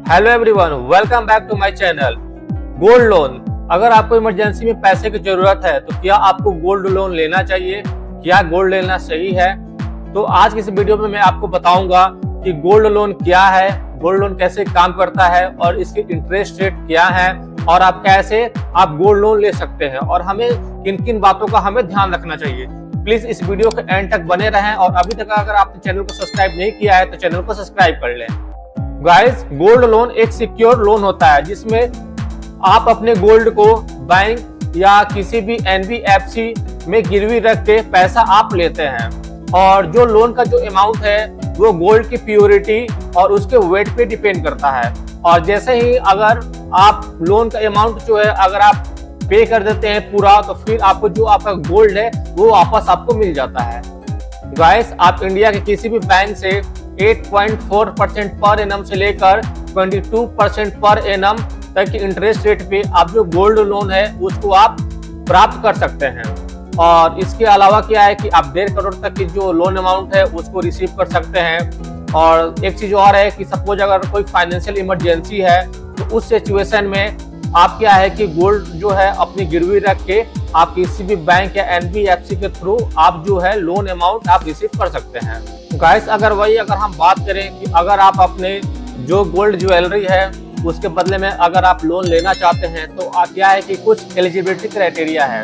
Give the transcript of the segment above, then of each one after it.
Hello everyone, welcome back to my channel. Gold loan, अगर आपको emergency में पैसे की जरूरत है तो क्या आपको गोल्ड लोन लेना चाहिए? क्या गोल्ड लेना सही है? तो आज की इस वीडियो में मैं आपको बताऊंगा कि गोल्ड लोन क्या है, गोल्ड लोन कैसे काम करता है और इसकी इंटरेस्ट रेट क्या है और आप कैसे गोल्ड लोन ले सकते हैं और हमें किन किन बातों का हमें ध्यान रखना चाहिए। प्लीज इस वीडियो के एंड तक बने रहें और अभी तक अगर आपने चैनल को सब्सक्राइब नहीं किया है तो चैनल को सब्सक्राइब कर लें। गाइस, गोल्ड लोन एक सिक्योर लोन होता है जिसमें आप अपने गोल्ड को बैंक या किसी भी एनबीएफसी में गिरवी रख के पैसा आप लेते हैं और जो लोन का जो अमाउंट है वो गोल्ड की प्योरिटी और उसके वेट पे डिपेंड करता है। और जैसे ही अगर आप लोन का अमाउंट जो है अगर आप पे कर देते हैं पूरा तो फिर आपको जो आपका गोल्ड है वो वापस आपको मिल जाता है। गाइस, आप इंडिया के किसी भी बैंक से 8.4% पर एनम से लेकर 22% पर एनम तक की इंटरेस्ट रेट पे आप जो गोल्ड लोन है उसको आप प्राप्त कर सकते हैं। और इसके अलावा क्या है कि आप 1.5 करोड़ तक की जो लोन अमाउंट है उसको रिसीव कर सकते हैं। और एक चीज और है कि सपोज अगर कोई फाइनेंशियल इमरजेंसी है तो उस सिचुएशन में आप क्या है कि गोल्ड जो है अपनी गिरवी रख के आप किसी भी बैंक या एनबीएफसी के थ्रू आप जो है लोन अमाउंट आप रिसीव कर सकते हैं। गाइस, अगर हम बात करें कि अगर आप अपने जो गोल्ड ज्वेलरी है उसके बदले में अगर आप लोन लेना चाहते हैं तो क्या है कि कुछ एलिजिबिलिटी क्राइटेरिया है।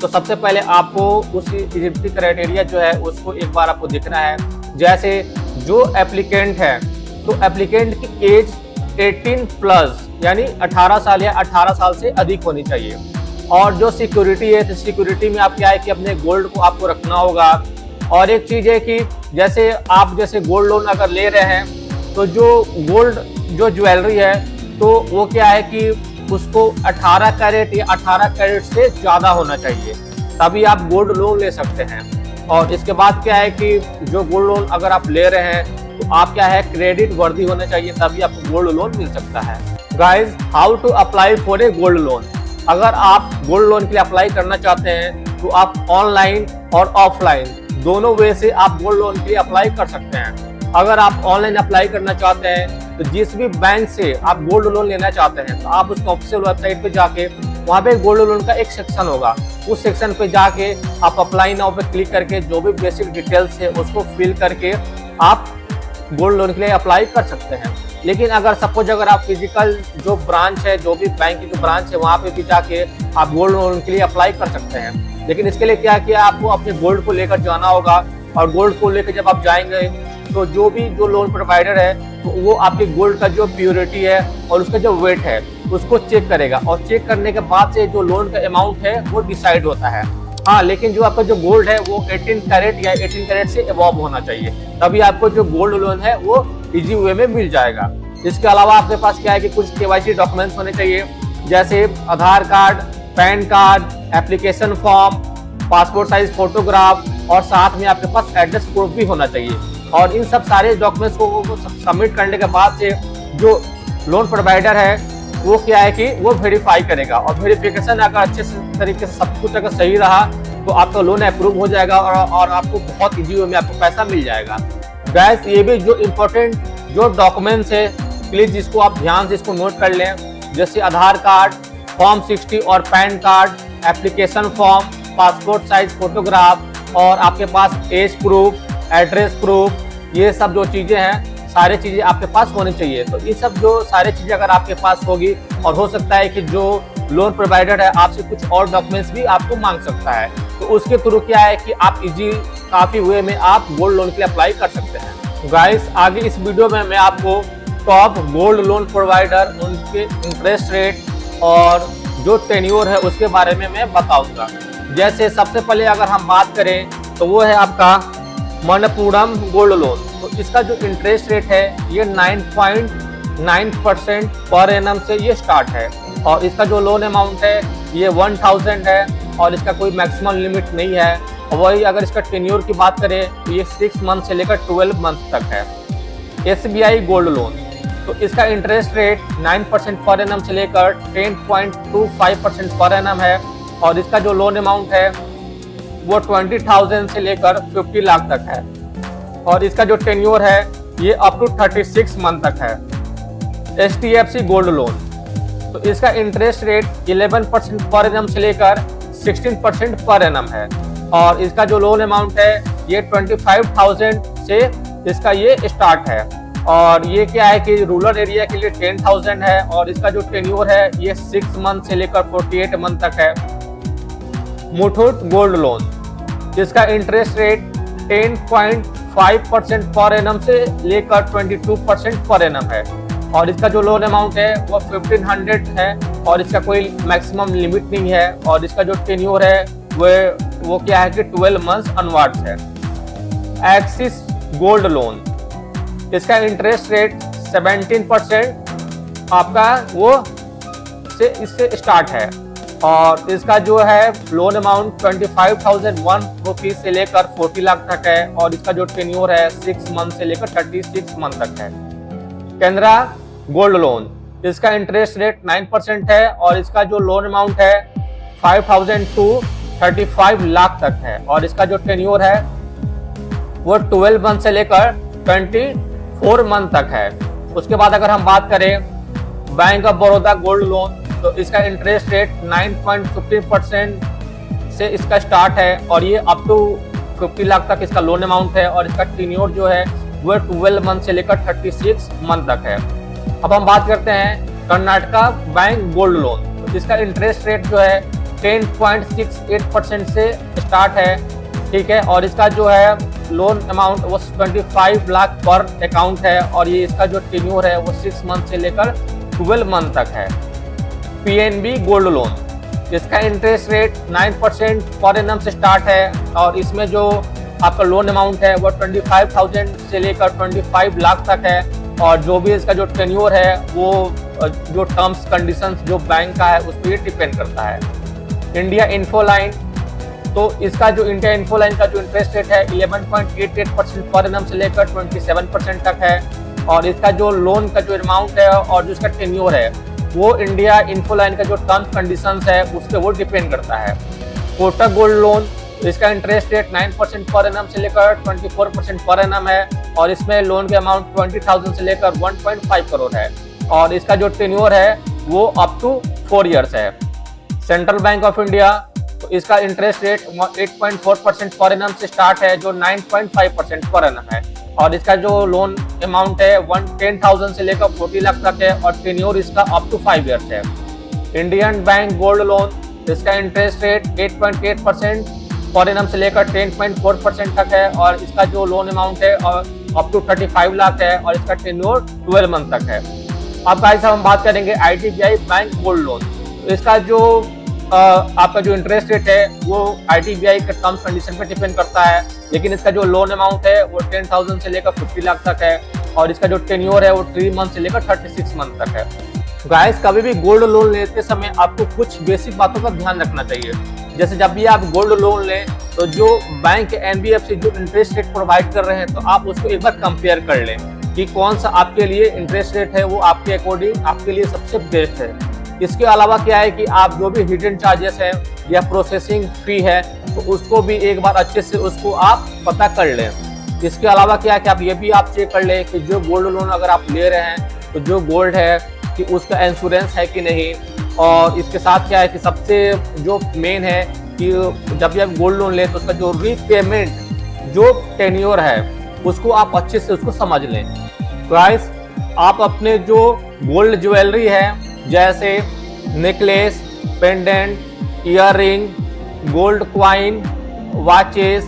तो सबसे पहले आपको उस एलिजिबिलिटी क्राइटेरिया जो है उसको एक बार आपको देखना है। जैसे जो एप्लीकेंट है तो एप्लीकेंट की एज 18 प्लस यानी 18 साल या 18 साल से अधिक होनी चाहिए। और जो सिक्योरिटी है तो सिक्योरिटी में आप क्या है कि अपने गोल्ड को आपको रखना होगा। और एक चीज है कि जैसे आप गोल्ड लोन अगर ले रहे हैं तो जो गोल्ड जो ज्वेलरी है तो वो क्या है कि उसको 18 कैरेट या 18 कैरेट से ज्यादा होना चाहिए, तभी आप गोल्ड लोन ले सकते हैं। और इसके बाद क्या है कि जो गोल्ड लोन अगर आप ले रहे हैं तो आप क्या है क्रेडिट वर्दी होना चाहिए, तभी आपको गोल्ड लोन मिल सकता है। Guys, how to apply for a gold loan. अगर आप गोल्ड लोन के लिए अप्लाई करना चाहते हैं तो आप ऑनलाइन और ऑफलाइन दोनों वे से आप गोल्ड लोन के लिए अप्लाई कर सकते हैं। अगर आप ऑनलाइन अप्लाई करना चाहते हैं तो जिस भी बैंक से आप गोल्ड लोन लेना चाहते हैं तो आप उसका ऑफिशियल वेबसाइट पे जाके वहाँ पे गोल्ड लोन का एक सेक्शन होगा, उस सेक्शन पे जाके आप अप्लाई नाउ पे क्लिक करके जो भी बेसिक डिटेल्स है उसको फिल करके आप गोल्ड लोन के लिए अप्लाई कर सकते हैं। लेकिन अगर सपोज अगर आप फिजिकल जो ब्रांच है, जो भी बैंक की जो ब्रांच है वहाँ पे भी जाके आप गोल्ड लोन के लिए अप्लाई कर सकते हैं। लेकिन इसके लिए क्या किया आपको अपने गोल्ड को लेकर जाना होगा और गोल्ड को लेकर जब आप जाएंगे तो जो लोन प्रोवाइडर है तो वो आपके गोल्ड का जो प्योरिटी है और उसका जो वेट है उसको चेक करेगा और चेक करने के बाद से जो लोन का अमाउंट है वो डिसाइड होता है। हाँ, लेकिन जो आपका जो गोल्ड है वो 18 कैरेट या 18 कैरेट से अबव होना चाहिए, तभी आपको जो गोल्ड लोन है वो इजी वे में मिल जाएगा। इसके अलावा आपके पास क्या है कि कुछ केवाईसी डॉक्यूमेंट्स होने चाहिए, जैसे Aadhaar card, PAN card, application form, passport size photograph और साथ में आपके पास एड्रेस प्रूफ भी होना चाहिए। और इन सब सारे डॉक्यूमेंट्स को सबमिट करने के बाद से जो लोन प्रोवाइडर है वो क्या है कि वो वेरीफाई करेगा और वेरिफिकेशन अगर अच्छे तरीके से सब कुछ अगर सही रहा तो आपका लोन अप्रूव हो जाएगा और आपको बहुत इजी वे में आपको पैसा मिल जाएगा। गैस, ये भी जो इम्पोर्टेंट जो डॉक्यूमेंट्स है प्लीज इसको आप ध्यान से इसको नोट कर लें, जैसे आधार कार्ड, फॉर्म 60 और pan card, application form, passport size photograph और आपके पास एज प्रूफ, एड्रेस प्रूफ, ये सब जो चीजें हैं सारी चीजें आपके पास होनी चाहिए। तो ये सब जो सारी चीजें अगर आपके पास होगी और हो सकता है कि जो लोन प्रोवाइडर है आपसे कुछ और डॉक्यूमेंट्स भी आपको मांग सकता है, तो उसके थ्रू क्या है कि आप इजी काफी वे में आप गोल्ड लोन के लिए अप्लाई कर सकते हैं। गाइस, आगे इस वीडियो में मैं आपको टॉप गोल्ड लोन प्रोवाइडर, उनके इंटरेस्ट रेट और जो टेन्योर है उसके बारे में मैं बताऊंगा। जैसे सबसे पहले अगर हम बात करें तो वो है आपका मनप्पुरम गोल्ड लोन। तो इसका जो इंटरेस्ट रेट है ये 9.9% पर एनम से ये स्टार्ट है और इसका जो लोन अमाउंट है ये 1000 है और इसका कोई मैक्सिमम लिमिट नहीं है। और वही अगर इसका टेन्योर की बात करें तो ये 6 मंथ से लेकर 12 मंथ तक है। SBI गोल्ड लोन, तो इसका इंटरेस्ट रेट 9% पर एनम से लेकर 10.25% पर एनम है और इसका जो लोन अमाउंट है वो 20,000 से लेकर 50 लाख तक है और इसका जो टेन्योर है ये अप टू 36 मंथ तक है। HDFC गोल्ड लोन, तो इसका इंटरेस्ट रेट 11% पर एनम से लेकर 16% पर एनम है और इसका जो लोन अमाउंट है ये 25,000 से इसका ये स्टार्ट है और ये क्या है कि रूरल एरिया के लिए 10,000 है और इसका जो टेन्योर है ये 6 मंथ से लेकर 48 मंथ तक है। मुथूट गोल्ड लोन, जिसका इंटरेस्ट रेट 10.5% पर एनम से लेकर 22% पर एनम है और इसका जो लोन अमाउंट है वो 1500 है और इसका कोई मैक्सिमम लिमिट नहीं है और इसका जो टेन्योर है वो क्या है कि 12 मंथ्स अनवर्ड्स है। एक्सिस गोल्ड लोन, इसका इंटरेस्ट रेट 17% आपका वो से इससे स्टार्ट है और इसका जो है लोन अमाउंट 25,001 रुपीज से लेकर 40 लाख तक है और इसका जो टेन्योर है 6 मंथ से लेकर 36 मंथ तक है। कैनरा गोल्ड लोन, इसका इंटरेस्ट रेट 9% है और इसका जो लोन अमाउंट है 5,000 to 35 लाख तक है और इसका जो टेन्योर है वो 12 मंथ से लेकर 24 मंथ तक है। उसके बाद अगर हम बात करें bank of Baroda gold loan, तो इसका इंटरेस्ट रेट 9.15% से इसका स्टार्ट है और ये अप टू 50 लाख तक इसका लोन अमाउंट है और इसका टेन्योर जो है वो 12 मंथ से लेकर 36 मंथ तक है। अब हम बात करते हैं कर्नाटका बैंक गोल्ड लोन, तो इसका इंटरेस्ट रेट जो है 10.68% से स्टार्ट है, ठीक है, और इसका जो है लोन अमाउंट वो 25 लाख पर अकाउंट है और ये इसका जो टेन्योर है वो 6 मंथ से लेकर 12 मंथ तक है। PNB गोल्ड लोन, इसका इंटरेस्ट रेट 9% पर एनम से स्टार्ट है और इसमें जो आपका लोन अमाउंट है वो 25,000 से लेकर 25 लाख तक है और जो भी इसका जो टेन्योर है वो जो टर्म्स कंडीशंस जो बैंक का है उस पर डिपेंड करता है। इंडिया इन्फोलाइन, तो इसका जो इंडिया इन्फोलाइन का जो इंटरेस्ट रेट है 11.88% पर एनम से लेकर 27% तक है और इसका जो लोन का जो अमाउंट है और जो इसका टेन्योर है वो इंडिया इन्फोलाइन का जो टर्म्स कंडीशंस है उस पर वो डिपेंड करता है। कोटक गोल्ड लोन, इसका इंटरेस्ट रेट 9% पर एनम से लेकर 24% पर एनम है और इसमें लोन के अमाउंट 20,000 से लेकर 1.5 करोड़ है और इसका जो टेन्योर है वो अप टू 4 इयर्स है। सेंट्रल बैंक ऑफ इंडिया, तो इसका इंटरेस्ट रेट 8.4% पर एनम से स्टार्ट है जो 9.5% पर एनम है और इसका जो लोन अमाउंट है 10,000 से लेकर 40 लाख तक है और टेन्योर इसका अप टू 5 इयर्स है। इंडियन बैंक गोल्ड लोन, इसका इंटरेस्ट रेट 8.8% पर एनम से लेकर 10.4% तक है और इसका जो लोन अमाउंट है अप टू 35 लाख है और इसका टेन्योर 12 मंथ तक है। अब गाइस हम बात करेंगे IDBI बैंक गोल्ड लोन, तो इसका जो आपका जो इंटरेस्ट रेट है वो IDBI के टर्म्स कंडीशन पे डिपेंड करता है, लेकिन इसका जो लोन अमाउंट है वो 10,000 से लेकर 50 लाख तक है और इसका जो टेन्योर है वो 3 मंथ से लेकर 36 मंथ तक है। गाइस कभी भी गोल्ड लोन लेते समय आपको कुछ बेसिक बातों का ध्यान रखना चाहिए। जैसे जब भी आप गोल्ड लोन लें तो जो बैंक NBFC जो इंटरेस्ट रेट प्रोवाइड कर रहे हैं तो आप उसको एक बार कंपेयर कर लें कि कौन सा आपके लिए इंटरेस्ट रेट है वो आपके अकॉर्डिंग आपके लिए सबसे बेस्ट है। इसके अलावा क्या है कि आप जो भी हिडन चार्जेस है या प्रोसेसिंग फी है तो उसको भी एक बार अच्छे से उसको आप पता कर लें। इसके अलावा क्या है कि आप ये भी आप चेक कर लें कि जो गोल्ड लोन अगर आप ले रहे हैं तो जो गोल्ड है कि उसका इंश्योरेंस है कि नहीं और इसके साथ क्या है कि सबसे जो मेन है कि जब भी आप गोल्ड लोन लें तो उसका जो रीपेमेंट जो टेन्योर है उसको आप अच्छे से उसको समझ लें। गाइस आप अपने जो गोल्ड ज्वेलरी है जैसे necklace, pendant, earliness, gold coin, watches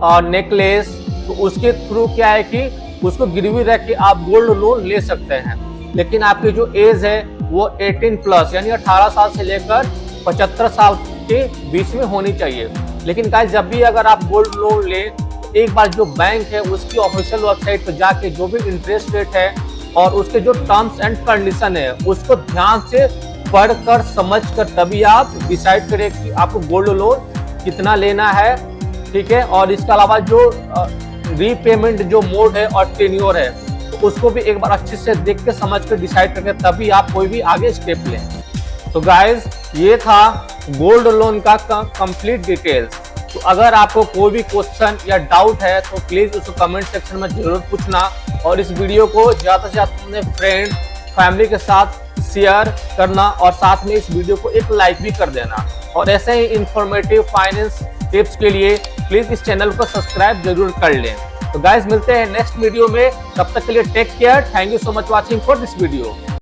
और नेकलेस, तो उसके थ्रू क्या है कि उसको गिरवी रख के आप गोल्ड लोन ले सकते हैं। लेकिन आपकी जो एज है वो 18 प्लस यानी 18 साल से लेकर 75 साल के बीच में होनी चाहिए। लेकिन गाइस जब भी अगर आप गोल्ड लोन ले तो एक बार जो बैंक है उसकी ऑफिशियल वेबसाइट पर जाके जो भी इंटरेस्ट रेट है और उसके जो टर्म्स एंड कंडीशन है उसको ध्यान से पढ़कर समझकर तभी आप डिसाइड करें कि आपको गोल्ड लोन कितना लेना है, ठीक है। और इसके अलावा जो रीपेमेंट जो मोड है और टेन्योर है तो उसको भी एक बार अच्छे से देख के समझ कर डिसाइड करके तभी आप कोई भी आगे स्टेप लें। तो गाइज ये था गोल्ड लोन का कंप्लीट डिटेल्स। तो अगर आपको कोई भी क्वेश्चन या डाउट है तो प्लीज उसको कमेंट सेक्शन में जरूर पूछना और इस वीडियो को ज्यादा से ज्यादा अपने फ्रेंड फैमिली के साथ शेयर करना और साथ में इस वीडियो को एक लाइक भी कर देना। और ऐसे ही इंफॉर्मेटिव फाइनेंस टिप्स के लिए प्लीज इस चैनल को सब्सक्राइब जरूर कर लें। तो गाइस मिलते हैं नेक्स्ट वीडियो में, तब तक के लिए take care. Thank you so much watching for this video.